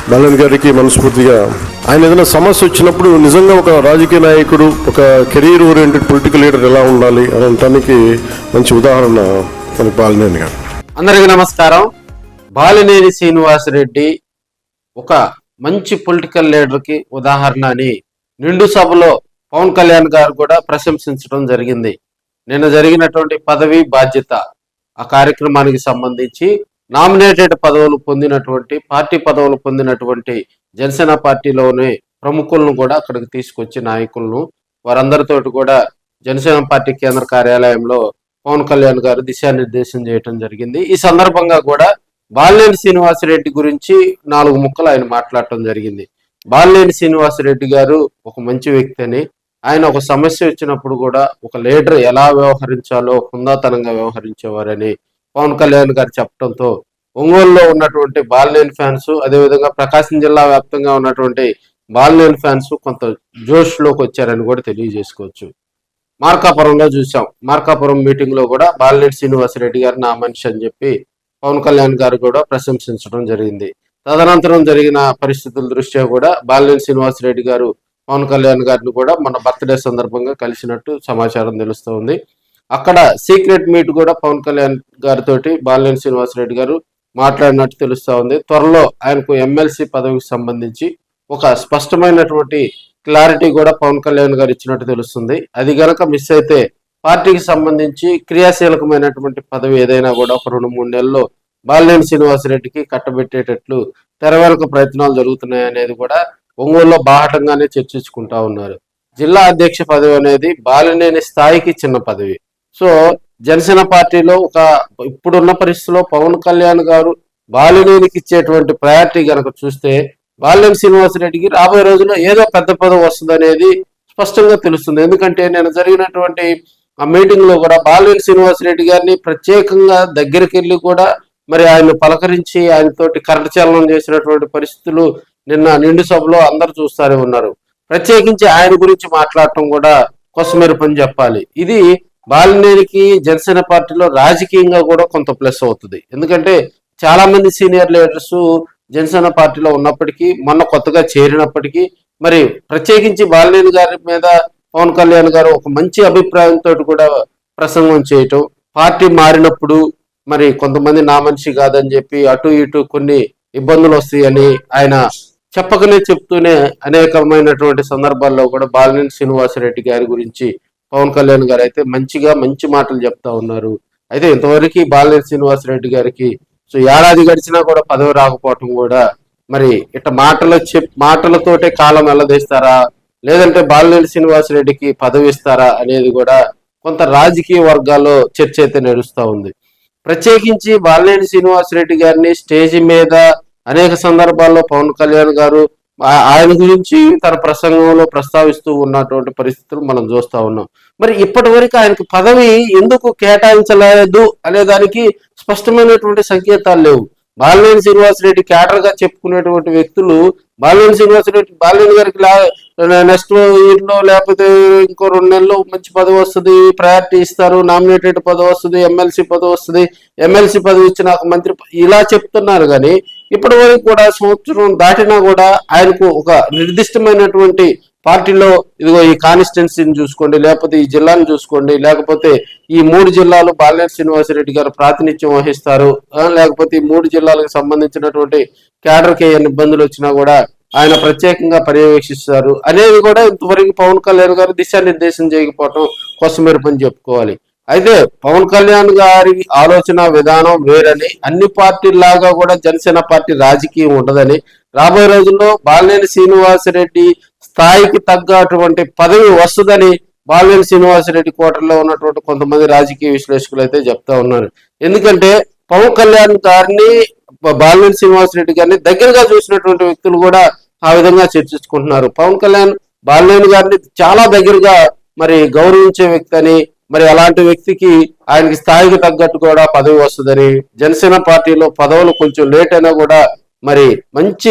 Balun గారికి మనస్ఫూర్తిగా ఆయన ఏదైనా సమస్య వచ్చినప్పుడు నిజంగా ఒక రాజకీయ నాయకుడు, ఒక కెరీర్ ఓరియంటెడ్ పొలిటికల్ లీడర్ ఎలా ఉండాలి అనడానికి మంచి ఉదాహరణ మనకి బాలినేని గారు. అందరికీ నమస్కారం. బాలినేని శ్రీనివాసరెడ్డి ఒక మంచి పొలిటికల్ లీడర్కి ఉదాహరణ అని నిండు సభలో పవన్ కళ్యాణ్ గారు కూడా ప్రశంసించడం జరిగింది. నిన్న జరిగినటువంటి పదవి బాధ్యత ఆ కార్యక్రమానికి సంబంధించి నామినేటెడ్ పదవులు పొందినటువంటి పార్టీ పదవులు పొందినటువంటి జనసేన పార్టీలోని ప్రముఖులను కూడా అక్కడికి తీసుకొచ్చి నాయకులను వారందరితో కూడా జనసేన పార్టీ కేంద్ర కార్యాలయంలో పవన్ కళ్యాణ్ గారు దిశానిర్దేశం చేయడం జరిగింది. ఈ సందర్భంగా కూడా బాలినేని శ్రీనివాసరెడ్డి గురించి 4 ముక్కలు ఆయన మాట్లాడటం జరిగింది. బాలినేని శ్రీనివాసరెడ్డి గారు ఒక మంచి వ్యక్తి అని, ఆయన ఒక సమస్య వచ్చినప్పుడు కూడా ఒక లీడర్ ఎలా వ్యవహరించాలో హుందాతనంగా వ్యవహరించేవారని పవన్ కళ్యాణ్ గారు చెప్పడంతో ఒంగోలులో ఉన్నటువంటి బాలినేని ఫ్యాన్స్, అదేవిధంగా ప్రకాశం జిల్లా వ్యాప్తంగా ఉన్నటువంటి బాలినేని ఫ్యాన్స్ కొంత జోష్లోకి వచ్చారని కూడా తెలియజేసుకోవచ్చు. మార్కాపురంలో చూసాం. మార్కాపురం మీటింగ్ లో కూడా బాలినేని శ్రీనివాసరెడ్డి గారు నా మనిషి అని చెప్పి పవన్ కళ్యాణ్ గారు కూడా ప్రశంసించడం జరిగింది. తదనంతరం జరిగిన పరిస్థితుల దృష్ట్యా కూడా బాలినేని శ్రీనివాసరెడ్డి గారు పవన్ కళ్యాణ్ గారిని కూడా మన బర్త్డే సందర్భంగా కలిసినట్టు సమాచారం తెలుస్తూ ఉంది. అక్కడ సీక్రెట్ మీట్ కూడా పవన్ కళ్యాణ్ గారితో బాలినేని శ్రీనివాసరెడ్డి గారు మాట్లాడినట్టు తెలుస్తూ ఉంది. త్వరలో ఆయనకు ఎమ్మెల్సీ పదవికి సంబంధించి ఒక స్పష్టమైనటువంటి క్లారిటీ కూడా పవన్ కళ్యాణ్ గారు ఇచ్చినట్టు తెలుస్తుంది. అది గనక మిస్ అయితే పార్టీకి సంబంధించి క్రియాశీలకమైనటువంటి పదవి ఏదైనా కూడా ఒక 2-3 నెలల్లో బాలినేని శ్రీనివాసరెడ్డికి కట్టబెట్టేటట్లు తెరవెనుక ప్రయత్నాలు జరుగుతున్నాయి అనేది కూడా ఒంగోలులో బాహటంగానే చర్చించుకుంటా ఉన్నారు. జిల్లా అధ్యక్ష పదవి అనేది బాలినేని స్థాయికి చిన్న పదవి. సో జనసేన పార్టీలో ఇప్పుడున్న పరిస్థితిలో పవన్ కళ్యాణ్ గారు బాలినేనికి ఇచ్చేటువంటి ప్రయారిటీ కనుక చూస్తే బాలినేని శ్రీనివాసరెడ్డికి రాబోయే రోజుల్లో ఏదో పెద్ద పదవి వస్తుంది అనేది స్పష్టంగా తెలుస్తుంది. ఎందుకంటే నేను జరిగినటువంటి ఆ మీటింగ్ లో కూడా బాలినేని శ్రీనివాసరెడ్డి గారిని ప్రత్యేకంగా దగ్గరికి వెళ్ళి కూడా మరి ఆయన పలకరించి ఆయనతోటి కరచలనం చేసినటువంటి పరిస్థితులు నిన్న నిండు సభలో అందరు చూస్తూనే ఉన్నారు. ప్రత్యేకించి ఆయన గురించి మాట్లాడటం కూడా కొసమెరు పని చెప్పాలి. ఇది బాలినేనికి జనసేన పార్టీలో రాజకీయంగా కూడా కొంత ప్లస్ అవుతుంది. ఎందుకంటే చాలా మంది సీనియర్ లీడర్స్ జనసేన పార్టీలో ఉన్నప్పటికీ, మొన్న కొత్తగా చేరినప్పటికీ మరి ప్రత్యేకించి బాలినేని గారి మీద పవన్ కళ్యాణ్ గారు ఒక మంచి అభిప్రాయంతో కూడా ప్రసంగం చేయటం, పార్టీ మారినప్పుడు మరి కొంతమంది నా మనిషి కాదని చెప్పి అటు ఇటు కొన్ని ఇబ్బందులు వస్తాయని ఆయన చెప్పకనే చెప్తూనే అనేకమైనటువంటి సందర్భాల్లో కూడా బాలినేని శ్రీనివాసరెడ్డి గారి గురించి పవన్ కళ్యాణ్ గారు అయితే మంచి మాటలు చెప్తా ఉన్నారు. అయితే ఇంతవరకు బాలినేని శ్రీనివాసరెడ్డి గారికి ఏడాది గడిచినా కూడా పదవి రాకపోవటం కూడా మరి ఇట్లా మాటలతోటే కాలం వెళ్ళదీస్తారా, లేదంటే బాలినేని శ్రీనివాసరెడ్డికి పదవి ఇస్తారా అనేది కూడా కొంత రాజకీయ వర్గాల్లో చర్చ అయితే నడుస్తూ ఉంది. ప్రత్యేకించి బాలినేని శ్రీనివాసరెడ్డి గారిని స్టేజ్ మీద అనేక సందర్భాల్లో పవన్ కళ్యాణ్ గారు ఆయన గురించి తన ప్రసంగంలో ప్రస్తావిస్తూ ఉన్నటువంటి పరిస్థితులు మనం చూస్తా ఉన్నాం. మరి ఇప్పటి వరకు ఆయనకు పదవి ఎందుకు కేటాయించలేదు అనే దానికి స్పష్టమైనటువంటి సంకేతాలు లేవు. బాలినేని శ్రీనివాసరెడ్డి క్యాడర్ గా చెప్పుకునేటువంటి వ్యక్తులు బాలినేని గారికి నెక్స్ట్ ఇయర్ లో లేకపోతే ఇంకో 2 నెలల్లో మంచి పదవి వస్తుంది, ప్రయారిటీ ఇస్తారు, నామినేటెడ్ పదవి వస్తుంది, ఎమ్మెల్సీ పదవి వస్తుంది, ఎమ్మెల్సీ పదవి ఇచ్చి నాకు మంత్రి ఇలా చెప్తున్నారు. కానీ ఇప్పటి వరకు కూడా సంవత్సరం దాటినా కూడా ఆయనకు ఒక నిర్దిష్టమైనటువంటి పార్టీలో ఇదిగో ఈ కాన్స్టిట్యున్సీని చూసుకోండి, లేకపోతే ఈ జిల్లాను చూసుకోండి, లేకపోతే ఈ 3 జిల్లాలు బాలినేని శ్రీనివాసరెడ్డి గారు ప్రాతినిధ్యం వహిస్తారు, లేకపోతే ఈ 3 జిల్లాలకు సంబంధించినటువంటి క్యాడర్కి ఏమైనా ఇబ్బందులు వచ్చినా కూడా ఆయన ప్రత్యేకంగా పర్యవేక్షిస్తారు అనేది కూడా ఇంతవరకు పవన్ కళ్యాణ్ గారు దిశానిర్దేశం చేయకపోవటం కోసమేరు పని చెప్పుకోవాలి. అయితే పవన్ కళ్యాణ్ గారి ఆలోచన విధానం వేరని, అన్ని పార్టీలాగా కూడా జనసేన పార్టీ రాజకీయం ఉండదని, రాబోయే రోజుల్లో బాలినేని శ్రీనివాసరెడ్డి స్థాయికి తగ్గటువంటి పదవి వస్తుందని బాలినేని శ్రీనివాసరెడ్డి కోటలో ఉన్నటువంటి కొంతమంది రాజకీయ విశ్లేషకులు అయితే చెప్తా ఉన్నారు. ఎందుకంటే పవన్ కళ్యాణ్ గారిని, బాలినేని శ్రీనివాసరెడ్డి గారిని దగ్గరగా చూసినటువంటి వ్యక్తులు కూడా ఆ విధంగా చర్చించుకుంటున్నారు. పవన్ కళ్యాణ్ బాలినేని గారిని చాలా దగ్గరగా మరి గౌరవించే వ్యక్తి అని, మరి అలాంటి వ్యక్తికి ఆయనకి స్థాయికి తగ్గట్టు కూడా పదవి వస్తుందని, జనసేన పార్టీలో పదవులు కొంచెం లేట్ అయినా కూడా మరి మంచి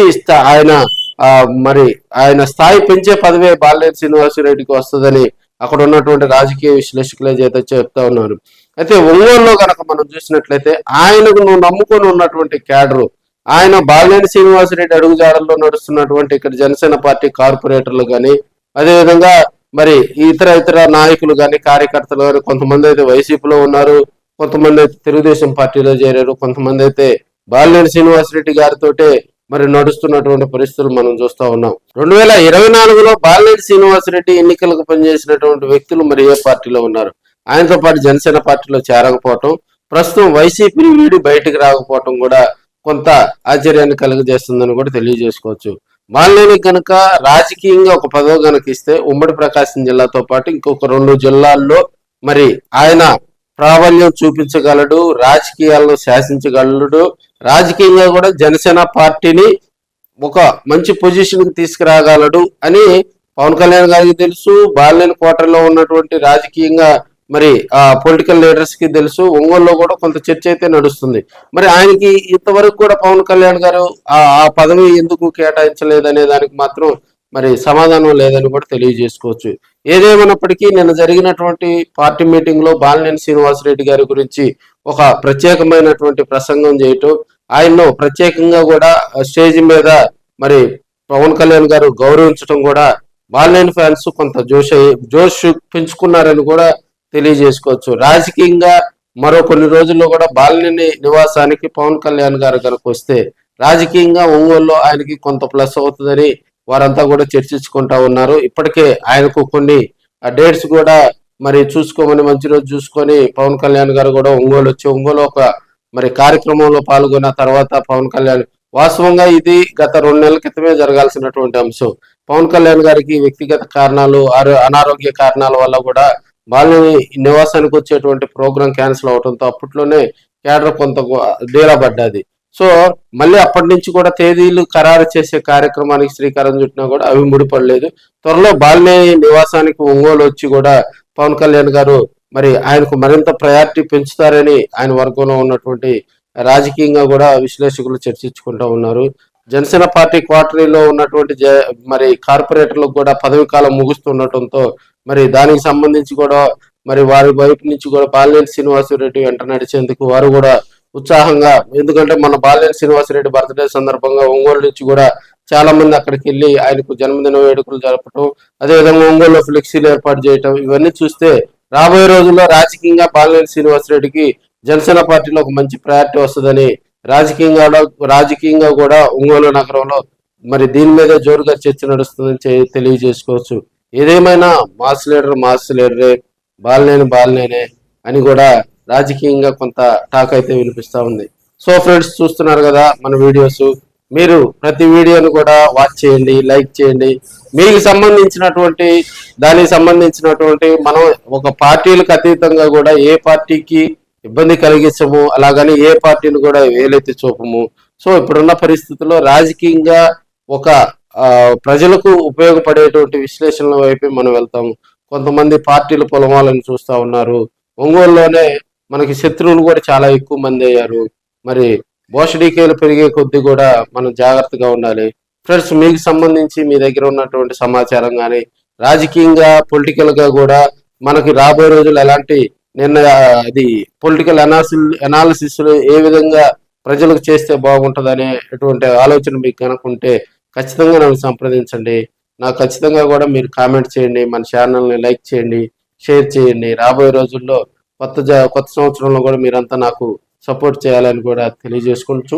ఆయన స్థాయి పెంచే పదవే బాలినేని శ్రీనివాసరెడ్డికి వస్తుందని అక్కడ ఉన్నటువంటి రాజకీయ విశ్లేషకులే చేత చెప్తా ఉన్నారు. అయితే ఒంగోలులో కనుక మనం చూసినట్లయితే ఆయనకు నువ్వు నమ్ముకొని ఉన్నటువంటి క్యాడరు ఆయన బాలినేని శ్రీనివాసరెడ్డి అడుగుజాడల్లో నడుస్తున్నటువంటి ఇక్కడ జనసేన పార్టీ కార్పొరేటర్లు కానీ, అదేవిధంగా మరి ఇతర నాయకులు కానీ, కార్యకర్తలు కానీ, కొంతమంది అయితే వైసీపీలో ఉన్నారు, కొంతమంది అయితే తెలుగుదేశం పార్టీలో చేరారు, కొంతమంది అయితే బాలినేని శ్రీనివాసరెడ్డి గారితోటే మరి నడుస్తున్నటువంటి పరిస్థితులు మనం చూస్తా ఉన్నాం. 2024లో బాలినేని శ్రీనివాసరెడ్డి ఎన్నికలకు పనిచేసినటువంటి వ్యక్తులు మరి ఏ పార్టీలో ఉన్నారు? ఆయనతో పాటు జనసేన పార్టీలో చేరకపోవటం, ప్రస్తుతం వైసీపీని వీడి బయటికి రాకపోవటం కూడా కొంత ఆశ్చర్యాన్ని కలుగజేస్తుందని కూడా తెలియజేసుకోవచ్చు. బాలినేని కనుక రాజకీయంగా ఒక పదవి కనుక ఇస్తే ఉమ్మడి ప్రకాశం జిల్లాతో పాటు ఇంకొక 2 జిల్లాల్లో మరి ఆయన ప్రాబల్యం చూపించగలడు, రాజకీయాలను శాసించగలడు, రాజకీయంగా కూడా జనసేన పార్టీని ఒక మంచి పొజిషన్ కి తీసుకురాగలడు అని పవన్ కళ్యాణ్ గారికి తెలుసు. బాలినేని కోటలో ఉన్నటువంటి రాజకీయంగా మరి ఆ పొలిటికల్ లీడర్స్ కి తెలుసు. ఒంగోలులో కూడా కొంత చర్చ అయితే నడుస్తుంది. మరి ఆయనకి ఇంతవరకు కూడా పవన్ కళ్యాణ్ గారు ఆ పదవి ఎందుకు కేటాయించలేదనే దానికి మాత్రం మరి సమాధానం లేదని కూడా తెలియజేసుకోవచ్చు. ఏదేమైనప్పటికీ నిన్న జరిగినటువంటి పార్టీ మీటింగ్ లో బాలినేని శ్రీనివాసరెడ్డి గారి గురించి ఒక ప్రత్యేకమైనటువంటి ప్రసంగం చేయటం, ఆయన్ను ప్రత్యేకంగా కూడా స్టేజ్ మీద మరి పవన్ కళ్యాణ్ గారు గౌరవించడం కూడా బాలినేని ఫ్యాన్స్ కొంత జోష్ పెంచుకున్నారని కూడా తెలియజేసుకోవచ్చు. రాజకీయంగా మరో కొన్ని రోజుల్లో కూడా బాలినేని నివాసానికి పవన్ కళ్యాణ్ గారు కనుక వస్తే రాజకీయంగా ఒంగోలులో ఆయనకి కొంత ప్లస్ అవుతుందని వారంతా కూడా చర్చించుకుంటా ఉన్నారు. ఇప్పటికే ఆయనకు కొన్ని డేట్స్ కూడా మరి చూసుకోమని, మంచి రోజు చూసుకొని పవన్ కళ్యాణ్ గారు కూడా ఒంగోలు వచ్చి ఒంగోలు ఒక మరి కార్యక్రమంలో పాల్గొన్న తర్వాత పవన్ కళ్యాణ్ వాస్తవంగా ఇది గత 2 నెలల క్రితమే జరగాల్సినటువంటి అంశం. పవన్ కళ్యాణ్ గారికి వ్యక్తిగత కారణాలు, అనారోగ్య కారణాల వల్ల కూడా బాలినేని నివాసానికి వచ్చేటువంటి ప్రోగ్రాం క్యాన్సిల్ అవడంతో అప్పట్లోనే కేడర్ కొంత డీలా పడ్డది. సో మళ్ళీ అప్పటి నుంచి కూడా తేదీలు ఖరారు చేసే కార్యక్రమానికి శ్రీకారం చుట్టినా కూడా అవి ముడిపడలేదు. త్వరలో బాలినేని నివాసానికి ఒంగోలు వచ్చి కూడా పవన్ కళ్యాణ్ గారు మరి ఆయనకు మరింత ప్రయారిటీ పెంచుతారని ఆయన వర్గంలో ఉన్నటువంటి రాజకీయంగా కూడా విశ్లేషకులు చర్చించుకుంటూ ఉన్నారు. జనసేన పార్టీ క్వార్టరీలో ఉన్నటువంటి మరి కార్పొరేటర్లకు కూడా పదవి కాలం ముగుస్తుండటంతో మరి దానికి సంబంధించి కూడా మరి వారి వైపు నుంచి కూడా బాలినేని శ్రీనివాసరెడ్డి వెంట నడిచేందుకు వారు కూడా ఉత్సాహంగా, ఎందుకంటే మన బాలినేని శ్రీనివాసరెడ్డి బర్త్డే సందర్భంగా ఒంగోలు నుంచి కూడా చాలా మంది అక్కడికి వెళ్ళి ఆయనకు జన్మదిన వేడుకలు జరపడం, అదేవిధంగా ఒంగోలులో ఫ్లెక్సీలు ఏర్పాటు చేయటం, ఇవన్నీ చూస్తే రాబోయే రోజుల్లో రాజకీయంగా బాలినేని శ్రీనివాసరెడ్డికి జనసేన పార్టీలో ఒక మంచి ప్రయారిటీ వస్తుందని రాజకీయంగా కూడా ఒంగోలు నగరంలో మరి దీని మీద జోరుగా చర్చ నడుస్తుందని తెలియజేసుకోవచ్చు. ఏదేమైనా మాస్ లీడరే, బాలినేనే అని కూడా రాజకీయంగా కొంత టాక్ అయితే వినిపిస్తా ఉంది. సో ఫ్రెండ్స్, చూస్తున్నారు కదా మన వీడియోస్. మీరు ప్రతి వీడియోను కూడా వాచ్ చేయండి, లైక్ చేయండి. మీకు దానికి సంబంధించినటువంటి మనం ఒక పార్టీలకు అతీతంగా కూడా ఏ పార్టీకి ఇబ్బంది కలిగించము, అలాగని ఏ పార్టీని కూడా వేలెత్తి చూపము. సో ఇప్పుడున్న పరిస్థితుల్లో రాజకీయంగా ఒక ప్రజలకు ఉపయోగపడేటువంటి విశ్లేషణల వైపు మనం వెళ్తాము. కొంతమంది పార్టీలు పొలమాలని చూస్తా ఉన్నారు. ఒంగోలులోనే మనకి శత్రువులు కూడా చాలా ఎక్కువ మంది అయ్యారు. మరి బోషడీకేలు పెరిగే కొద్దీ కూడా మనం జాగ్రత్తగా ఉండాలి. ఫ్రెండ్స్, మీకు సంబంధించి మీ దగ్గర ఉన్నటువంటి సమాచారం కానీ రాజకీయంగా పొలిటికల్ గా కూడా మనకి రాబోయే రోజులు ఎలాంటి అది పొలిటికల్ అనాలిసిస్ ఏ విధంగా ప్రజలకు చేస్తే బాగుంటుంది అనేటువంటి ఆలోచన మీకు కనుకుంటే ఖచ్చితంగా నన్ను సంప్రదించండి. నాకు ఖచ్చితంగా కూడా మీరు కామెంట్ చేయండి, మన ఛానల్ని లైక్ చేయండి, షేర్ చేయండి. రాబోయే రోజుల్లో కొత్త సంవత్సరంలో కూడా మీరంతా నాకు సపోర్ట్ చేయాలని కూడా తెలియజేసుకుంటూ